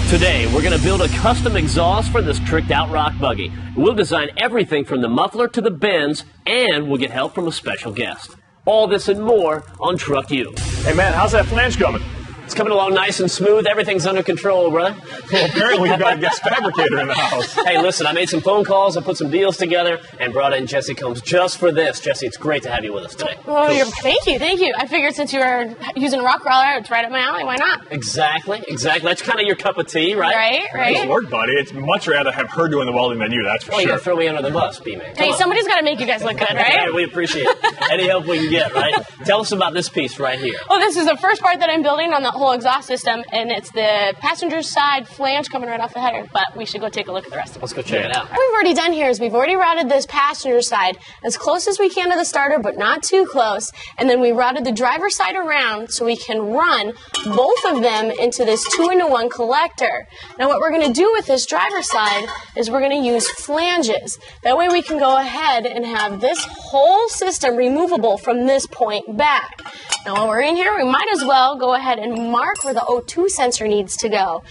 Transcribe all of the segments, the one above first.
Today, we're going to build a custom exhaust for this tricked-out rock buggy. We'll design everything from the muffler to the bends, and we'll get help from a special guest. All this and more on Truck U. Hey, man, how's that flange coming? It's coming along nice and smooth. Everything's under control, brother. Well, apparently you've got a guest fabricator in the house. Hey, listen, I made some phone calls, I put some deals together, and brought in Jessi Combs just for this. Jessi, it's great to have you with us today. Well, thank you. I figured since you were using a rock crawler, it's right up my alley. Why not? Exactly. That's kind of your cup of tea, right? Right. Nice work, buddy. It's much rather have her doing the welding than you, that's for Well, sure. you throw me under the bus, B-Man. Hey, somebody's got to make you guys look good, right? Hey, we appreciate it. Any help we can get, right? Tell us about this piece right here. Well, this is the first part that I'm building on the whole exhaust system, and it's the passenger side flange coming right off the header, but we should go take a look at the rest of it. Let's go check it out. What we've already done here is we've already routed this passenger side as close as we can to the starter, but not too close, and then we routed the driver side around so we can run both of them into this 2-into-1 collector. Now what we're going to do with this driver side is we're going to use flanges. That way we can go ahead and have this whole system removable from this point back. Now while we're in here, we might as well go ahead and mark where the O2 sensor needs to go.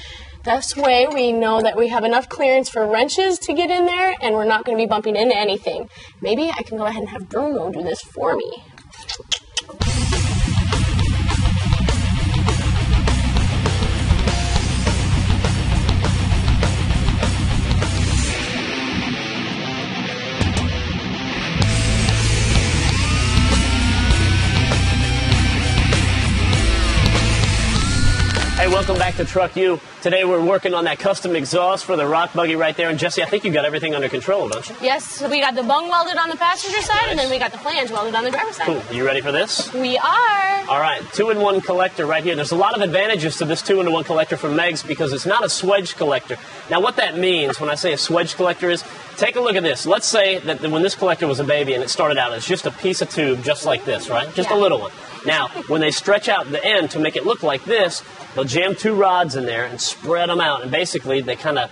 This way we know that we have enough clearance for wrenches to get in there and we're not going to be bumping into anything. Maybe I can go ahead and have Bruno do this for me. Hey, welcome back to Truck U. Today we're working on that custom exhaust for the rock buggy right there. And Jessi, I think you got everything under control, don't you? Yes, so we got the bung welded on the passenger side and then we got the flange welded on the driver's side. Cool. Are you ready for this? We are. All right, 2-in-1 collector right here. There's a lot of advantages to this 2-in-1 collector from Meg's because it's not a swedge collector. Now, what that means when I say a swedge collector is, take a look at this. Let's say that when this collector was a baby and it started out as just a piece of tube just like this, right? Just a little one. Now, when they stretch out the end to make it look like this, they'll jam 2 rods in there and spread them out, and basically they kind of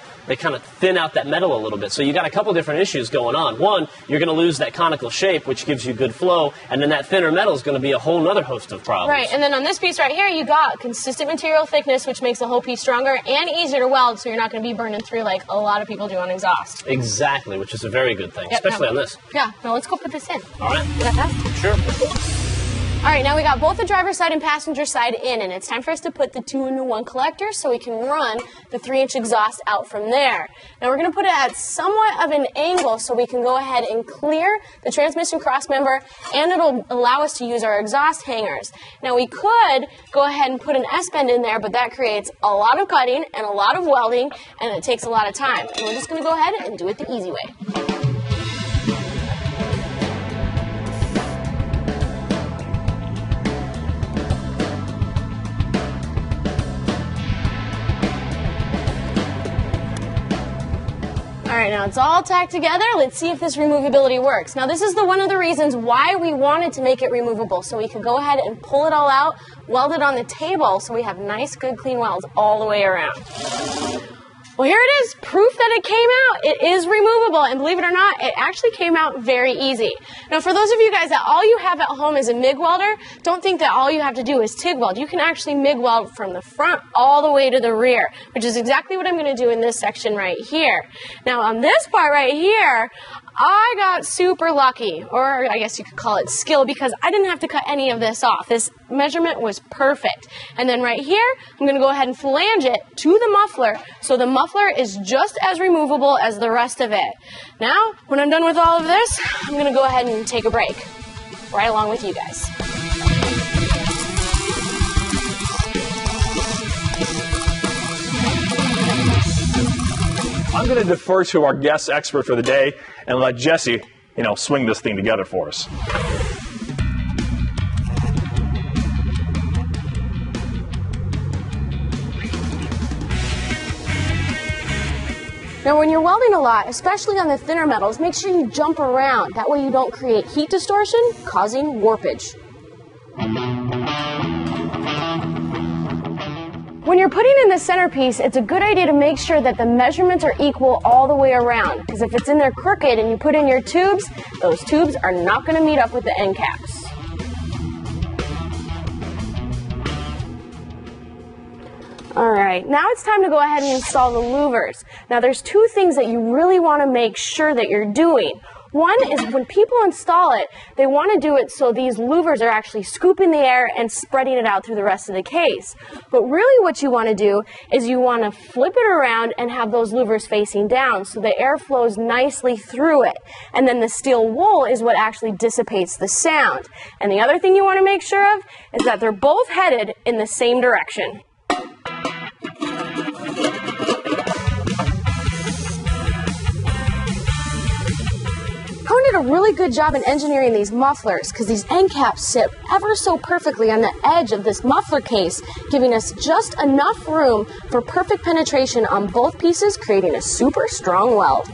thin out that metal a little bit. So you got a couple different issues going on. One, you're going to lose that conical shape, which gives you good flow, and then that thinner metal is going to be a whole other host of problems. Right, and then on this piece right here, you got consistent material thickness, which makes the whole piece stronger and easier to weld, so you're not going to be burning through like a lot of people do on exhaust. Exactly, which is a very good thing, especially on this. Yeah, now let's go put this in. All right. You got that? Sure. All right, now we got both the driver's side and passenger side in, and it's time for us to put the 2-into-1 collector so we can run the 3-inch exhaust out from there. Now we're going to put it at somewhat of an angle so we can go ahead and clear the transmission cross member, and it'll allow us to use our exhaust hangers. Now we could go ahead and put an S-bend in there, but that creates a lot of cutting and a lot of welding, and it takes a lot of time. And we're just going to go ahead and do it the easy way. All right, now it's all tacked together. Let's see if this removability works. Now, this is one of the reasons why we wanted to make it removable, so we could go ahead and pull it all out, weld it on the table, so we have nice, good, clean welds all the way around. Well, here it is, proof that it came out. It is removable, and believe it or not, it actually came out very easy. Now, for those of you guys that all you have at home is a MIG welder, don't think that all you have to do is TIG weld. You can actually MIG weld from the front all the way to the rear, which is exactly what I'm going to do in this section right here. Now, on this part right here, I got super lucky, or I guess you could call it skill, because I didn't have to cut any of this off. This measurement was perfect. And then right here, I'm going to go ahead and flange it to the muffler, so the muffler is just as removable as the rest of it. Now, when I'm done with all of this, I'm going to go ahead and take a break, right along with you guys. I'm going to defer to our guest expert for the day and let Jessi, swing this thing together for us. Now, when you're welding a lot, especially on the thinner metals, make sure you jump around. That way you don't create heat distortion, causing warpage. When you're putting in the centerpiece, it's a good idea to make sure that the measurements are equal all the way around, because if it's in there crooked and you put in your tubes, those tubes are not going to meet up with the end caps. All right, now it's time to go ahead and install the louvers. Now there's two things that you really want to make sure that you're doing. One is when people install it, they want to do it so these louvers are actually scooping the air and spreading it out through the rest of the case. But really what you want to do is you want to flip it around and have those louvers facing down so the air flows nicely through it. And then the steel wool is what actually dissipates the sound. And the other thing you want to make sure of is that they're both headed in the same direction. Cone did a really good job in engineering these mufflers because these end caps sit ever so perfectly on the edge of this muffler case, giving us just enough room for perfect penetration on both pieces, creating a super strong weld.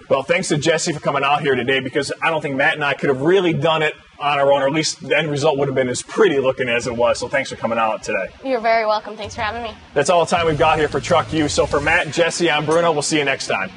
Well, thanks to Jessi for coming out here today, because I don't think Matt and I could have really done it on our own, or at least the end result would have been as pretty looking as it was. So thanks for coming out today. You're very welcome. Thanks for having me. That's all the time we've got here for Truck U. So for Matt and Jessi, I'm Bruno. We'll see you next time.